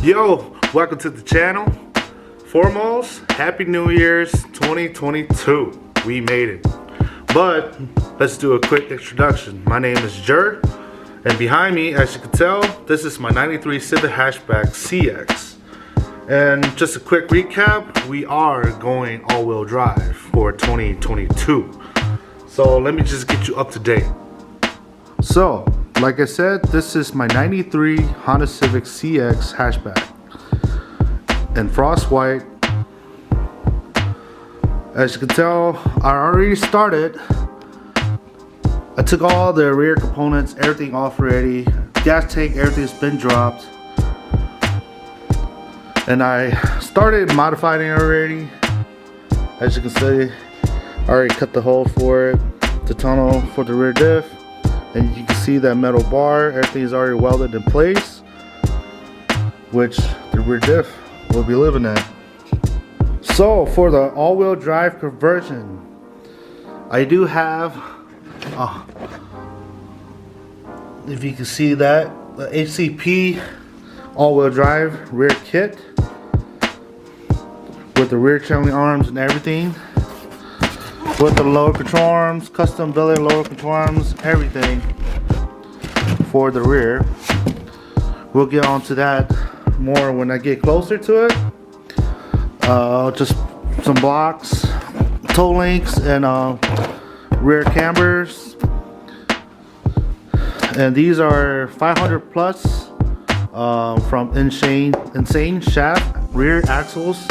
Yo, welcome to the channel. Foremost, Happy New Year's 2022. We made it. But let's do a quick introduction. My name is Jer, and behind me, as you can tell, this is my 93 Civic Hatchback CX. And just a quick recap, we are going all-wheel drive for 2022. So let me just get you up to date. So, like I said, this is my 93 Honda Civic CX hatchback in frost white. As you can tell, I already started. I took all the rear components, everything off already. Gas tank, everything's been dropped. And I started modifying it already. As you can see, I already cut the hole for it, the tunnel for the rear diff. And you can see that metal bar, everything is already welded in place, which the rear diff will be living at. So for the all-wheel drive conversion, I do have, if you can see that, the HCP all-wheel drive rear kit with the rear channeling arms and everything. With the lower control arms, custom billet lower control arms, everything for the rear. We'll get onto that more when I get closer to it. Just some blocks, toe links, and rear cambers. And these are 500 plus from Insane shaft rear axles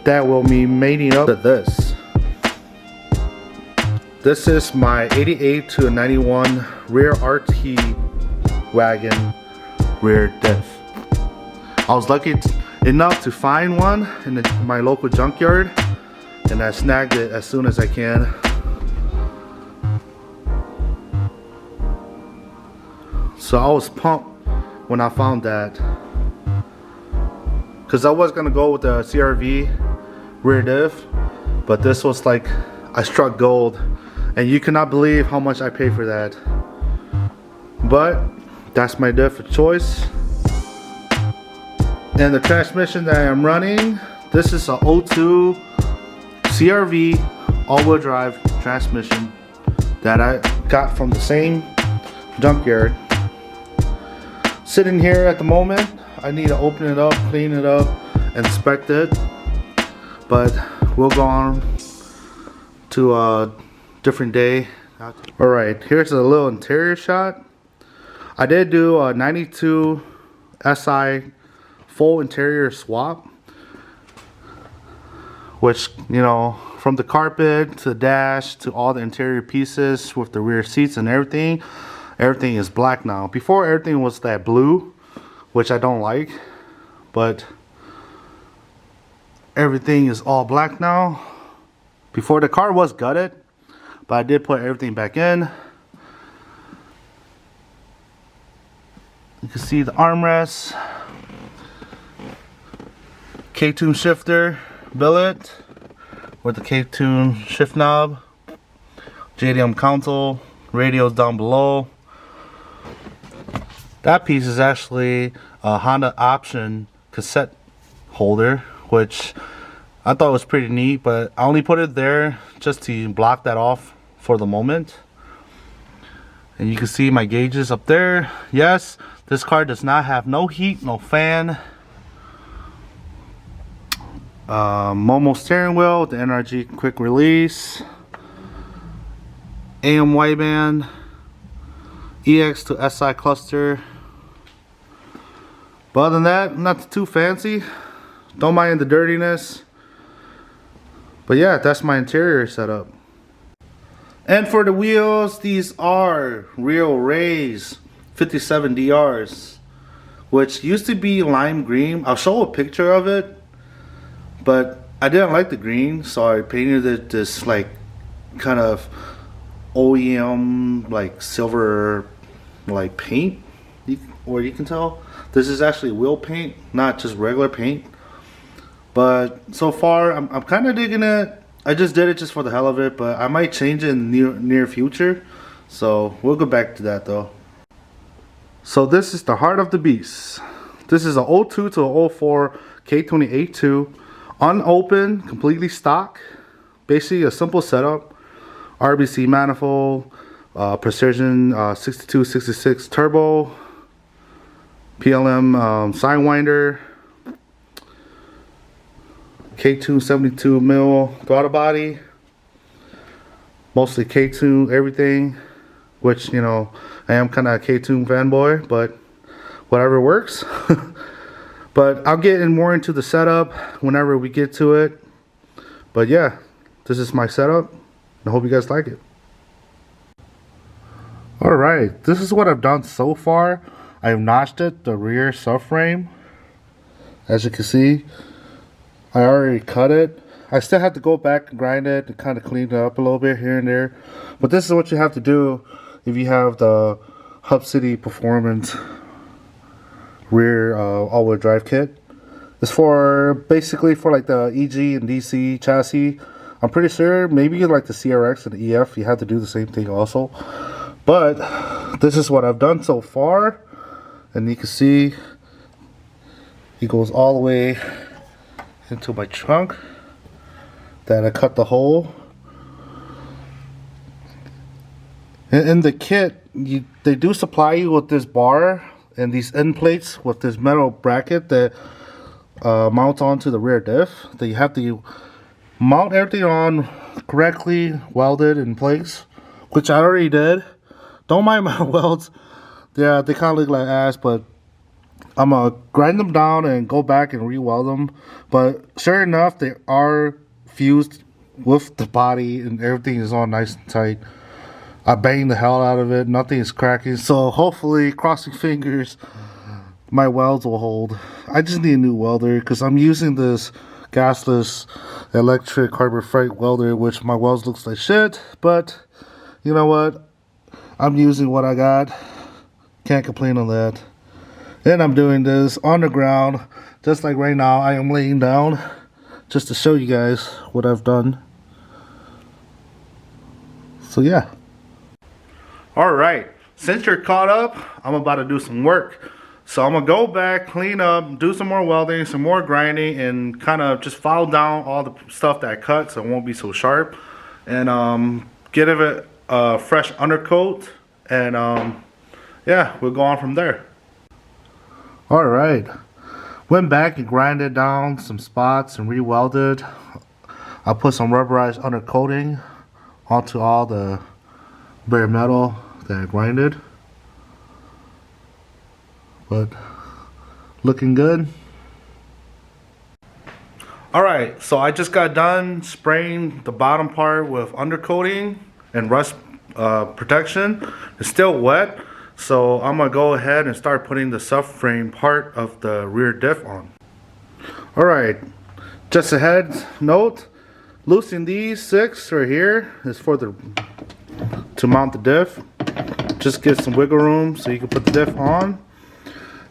that will be mating up to this. This is my 88 to 91 rear RT wagon rear diff. I was lucky enough to find one in my local junkyard, and I snagged it as soon as I can. So I was pumped when I found that, because I was gonna go with the CRV rear diff, but this was like I struck gold. And you cannot believe how much I paid for that. But that's my diff of choice. And the transmission that I am running, this is a 02 CRV all-wheel drive transmission that I got from the same junkyard. Sitting here at the moment, I need to open it up, clean it up, inspect it. But we'll go on to a different day. Alright, here's a little interior shot. I did do a 92 SI full interior swap, which, you know, from the carpet to the dash to all the interior pieces with the rear seats and everything is black now. Before, everything was that blue, which I don't like, but everything is all black now. Before, the car was gutted, but I did put everything back in. You can see the armrest, K20 shifter billet with the K20 shift knob, JDM console, radios down below. That piece is actually a Honda option cassette holder, which I thought was pretty neat, but I only put it there just to block that off for the moment. And you can see my gauges up there. Yes, this car does not have no heat, no fan. Momo steering wheel, the NRG quick release, AM wideband, EX to SI cluster. But other than that, not too fancy. Don't mind the dirtiness. But yeah, that's my interior setup. And for the wheels, these are real Rays 57 DRs, which used to be lime green. I'll show a picture of it, but I didn't like the green, so I painted it this like kind of OEM like silver like paint, or you can tell this is actually wheel paint, not just regular paint. But so far I'm kind of digging it. I just did it just for the hell of it, but I might change it in the near future. So we'll go back to that though. So this is the heart of the beast. This is a 02 to a 04 K20A2, unopened, completely stock. Basically a simple setup. RBC manifold, precision 6266 turbo, PLM sidewinder, K2 72 mil throttle body, mostly K2 everything, which, you know, I am kind of a K2 fanboy, but whatever works. But I'll get in more into the setup whenever we get to it. But yeah, this is my setup. I hope you guys like it. Alright, this is what I've done so far. I've notched it, the rear subframe. As you can see, I already cut it. I still have to go back and grind it and kind of clean it up a little bit here and there. But this is what you have to do if you have the Hub City Performance rear all-wheel drive kit. It's for basically for like the EG and DC chassis. I'm pretty sure maybe like the CRX and the EF, you have to do the same thing also. But this is what I've done so far, and you can see it goes all the way into my trunk. That I cut the hole. In the kit, they do supply you with this bar and these end plates with this metal bracket that mounts onto the rear diff. That you have to mount everything on correctly, welded in place, which I already did. Don't mind my welds. Yeah, they kind of look like ass, but I'm gonna grind them down and go back and re-weld them. But sure enough, they are fused with the body and everything is all nice and tight. I banged the hell out of it. Nothing is cracking. So hopefully, crossing fingers, my welds will hold. I just need a new welder because I'm using this gasless electric Harbor Freight welder, which my welds looks like shit. But you know what? I'm using what I got. Can't complain on that. And I'm doing this on the ground, just like right now. I am laying down just to show you guys what I've done. So yeah. Alright, since you're caught up, I'm about to do some work. So I'm going to go back, clean up, do some more welding, some more grinding, and kind of just file down all the stuff that I cut so it won't be so sharp. And get it a fresh undercoat, and yeah, we'll go on from there. Alright, went back and grinded down some spots and re-welded. I put some rubberized undercoating onto all the bare metal that I grinded, but looking good. Alright, so I just got done spraying the bottom part with undercoating and rust protection. It's still wet, so I'm gonna go ahead and start putting the subframe part of the rear diff on. Alright, just a head note, loosening these 6 right here is for to mount the diff. Just get some wiggle room so you can put the diff on,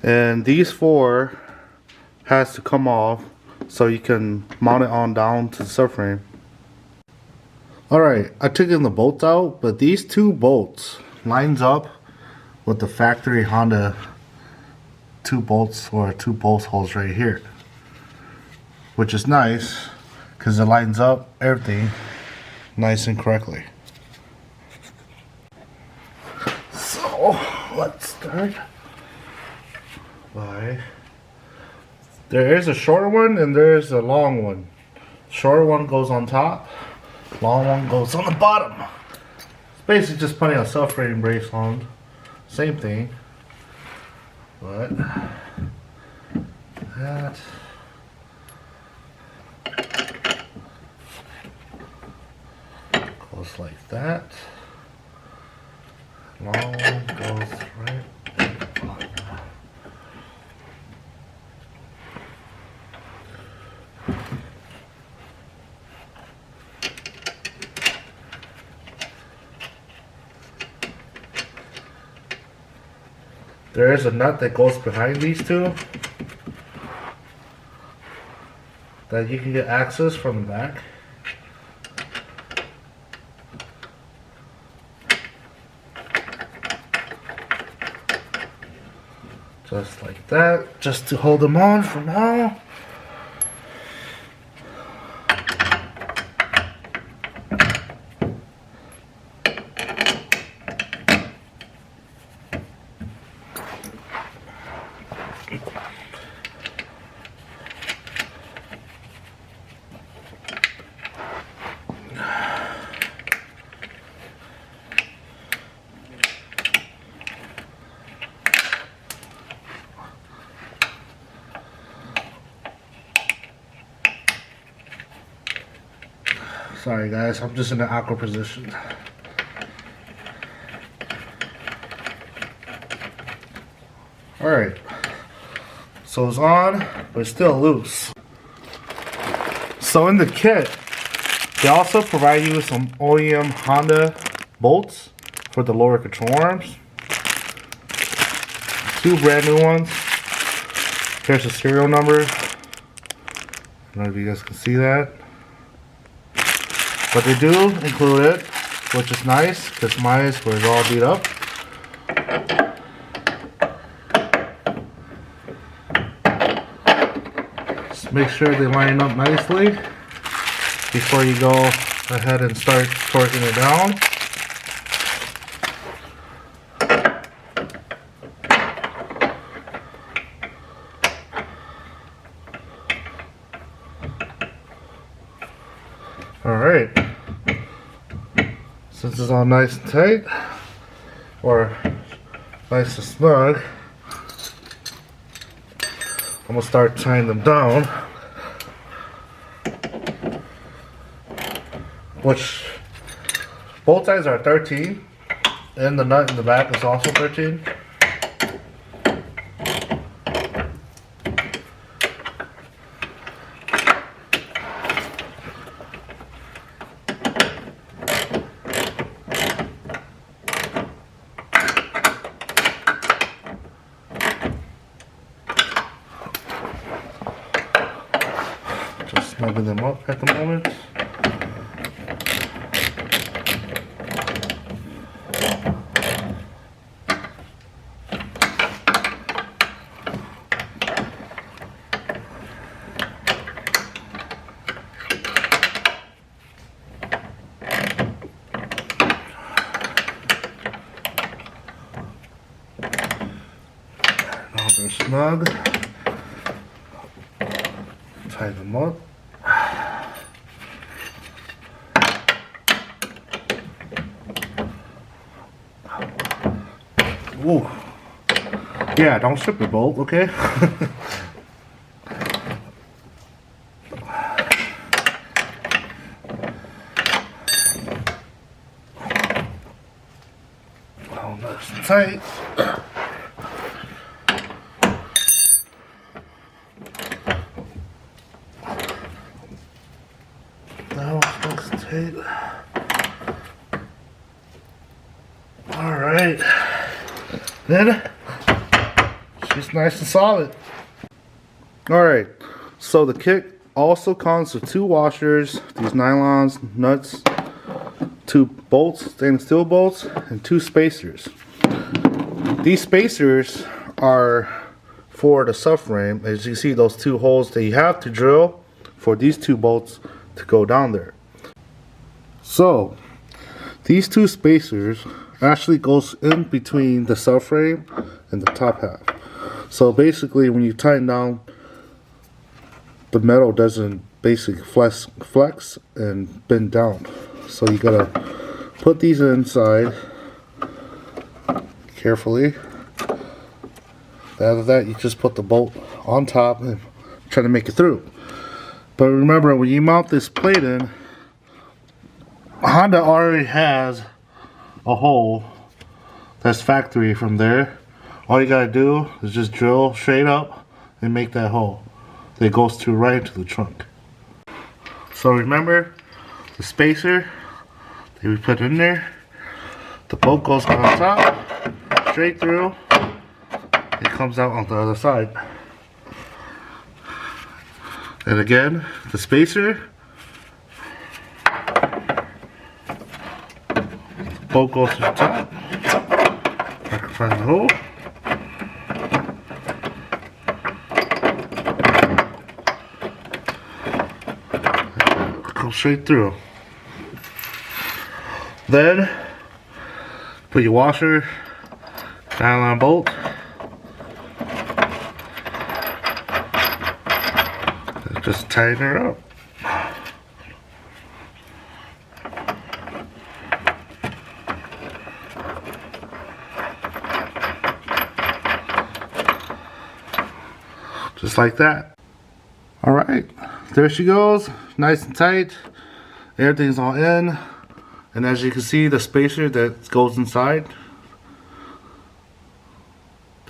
and these 4 has to come off so you can mount it on down to the subframe. Alright, I took in the bolts out, but these 2 bolts lines up with the factory Honda 2 bolts or 2 bolt holes right here, which is nice because it lines up everything nice and correctly. So let's start by, there is a short one and there is a long one. Short one goes on top, long one goes on the bottom. It's basically just putting a subframe brace on. Same thing, but that goes like that. Long one goes right at the bottom. There is a nut that goes behind these 2 that you can get access from the back. Just like that, just to hold them on for now. Sorry guys, I'm just in the awkward position. Alright, so it's on, but it's still loose. So in the kit, they also provide you with some OEM Honda bolts for the lower control arms. 2 brand new ones. Here's the serial number. I don't know if you guys can see that. But they do include it, which is nice because mine was all beat up. Just make sure they line up nicely before you go ahead and start torquing it down. Alright, since it's all nice and tight, or nice and snug, I'm going to start tying them down, which both ties are 13, and the nut in the back is also 13. Snugging them up at the moment. Now they're snug. Tie them up. Ooh. Yeah, don't strip the bolt, okay? Oh, nice and tight. That one's nice and tight. Alright. Then she's nice and solid. Alright, so the kit also comes with 2 washers, these nylons, nuts, 2 bolts, stainless steel bolts, and 2 spacers. These spacers are for the subframe. As you see, those 2 holes that you have to drill for these 2 bolts to go down there. So these 2 spacers actually goes in between the subframe and the top half. So basically when you tighten down, the metal doesn't basically flex and bend down. So you gotta put these inside carefully. After that, you just put the bolt on top and try to make it through. But remember, when you mount this plate in, Honda already has a hole that's factory from there. All you gotta do is just drill straight up and make that hole that goes to right into the trunk. So remember the spacer that we put in there, the bolt goes on top straight through, it comes out on the other side. And again, the spacer, bolt goes to the top. I can find the hole. straight through. Then put your washer, nylon bolt. Just tighten her up. Just like that. All right, there she goes, nice and tight. Everything's all in. And as you can see, the spacer that goes inside,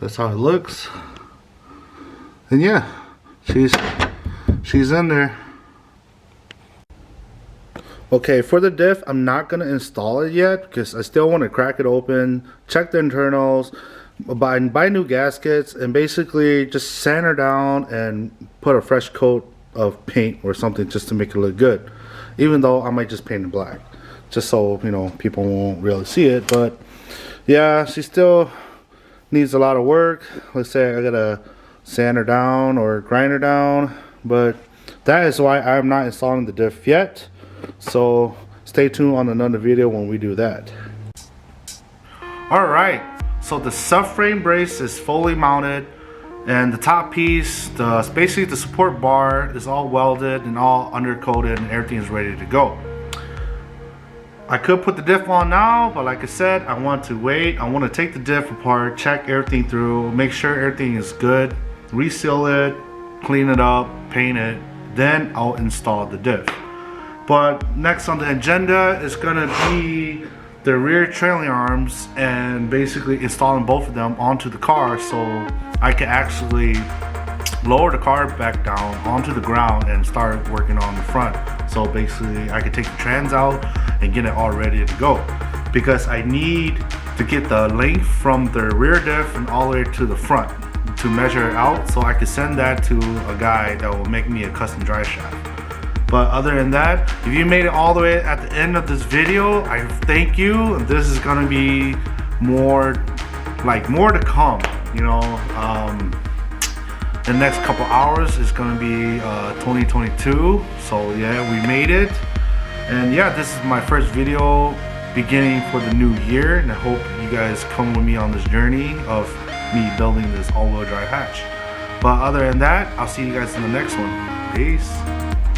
that's how it looks. And yeah, she's in there. Okay, for the diff, I'm not gonna install it yet because I still want to crack it open, check the internals, buy new gaskets, and basically just sand her down and put a fresh coat of paint or something just to make it look good. Even though I might just paint it black, just so you know people won't really see it. But yeah, she still needs a lot of work. Let's say I gotta sand her down or grind her down, but that is why I'm not installing the diff yet. So stay tuned on another video when we do that. Alright, so the subframe brace is fully mounted, and the top piece, basically the support bar, is all welded and all undercoated, and everything is ready to go. I could put the diff on now, but like I said, I want to wait. I want to take the diff apart, check everything through, make sure everything is good, reseal it, clean it up, paint it, then I'll install the diff. But next on the agenda is gonna be the rear trailing arms and basically installing both of them onto the car so I can actually lower the car back down onto the ground and start working on the front. So basically I can take the trans out and get it all ready to go, because I need to get the length from the rear diff and all the way to the front to measure it out so I can send that to a guy that will make me a custom drive shaft. But other than that, if you made it all the way at the end of this video, I thank you. This is gonna be more to come, you know. The next couple hours is gonna be 2022. So yeah, we made it. And yeah, this is my first video beginning for the new year, and I hope you guys come with me on this journey of me building this all-wheel drive hatch. But other than that, I'll see you guys in the next one. Peace.